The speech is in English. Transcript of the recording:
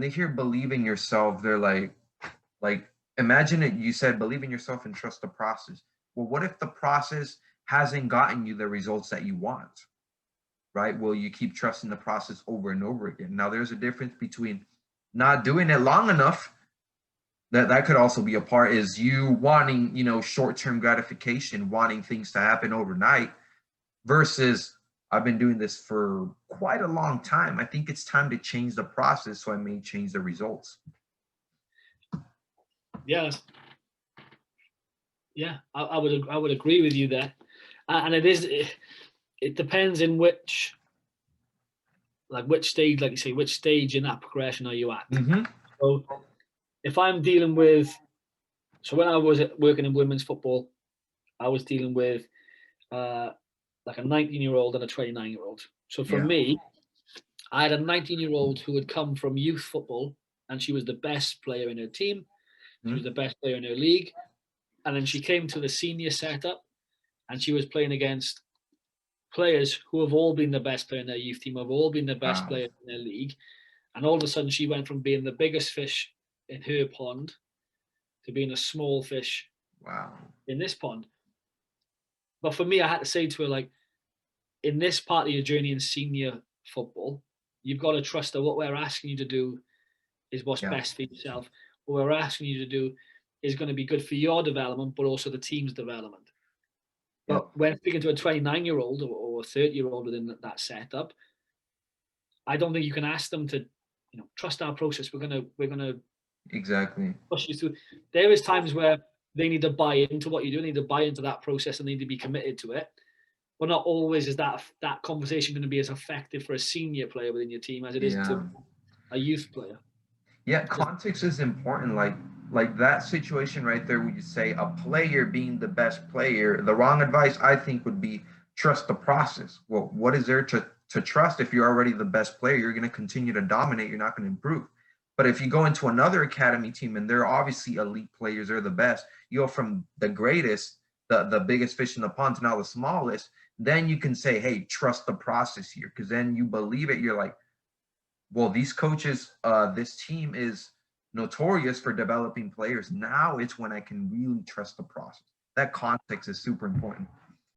they hear believe in yourself, they're like imagine it. You said believe in yourself and trust the process. Well, what if the process hasn't gotten you the results that you want? Right? Well, you keep trusting the process over and over again. Now, there's a difference between not doing it long enough. That could also be a part is you wanting, short-term gratification, wanting things to happen overnight versus I've been doing this for quite a long time. I think it's time to change the process, so I may change the results. Yes. Yeah, I would agree with you there, and it depends in which stage, like you say, which stage in that progression are you at? Mm-hmm. So if I'm dealing with, so when I was working in women's football, I was dealing with like a 19-year-old and a 29-year-old. So for me, I had a 19-year-old who had come from youth football, and she was the best player in her team. She was the best player in her league. And then she came to the senior setup, and she was playing against players who have all been the best player in their youth team, have all been the best player in their league. And all of a sudden, she went from being the biggest fish in her pond to being a small fish in this pond. But for me, I had to say to her, like, in this part of your journey in senior football, you've got to trust that what we're asking you to do is what's best for yourself. What we're asking you to do is going to be good for your development, but also the team's development. But when speaking to a 29-year-old or a 30-year-old within that setup, I don't think you can ask them to, trust our process. We're gonna exactly push you through. There is times where they need to buy into what you do, they need to buy into that process, and they need to be committed to it. But not always is that conversation going to be as effective for a senior player within your team as it is to a youth player. Yeah, context is important. Like that situation right there, where you say a player being the best player, the wrong advice I think would be trust the process. Well, what is there to trust if you're already the best player? You're going to continue to dominate. You're not going to improve. But if you go into another academy team and they're obviously elite players, they're the best. You go from the greatest, the biggest fish in the pond to now the smallest. Then you can say, hey, trust the process here, because then you believe it. You're like, well, these coaches, this team is notorious for developing players. Now it's when I can really trust the process. That context is super important.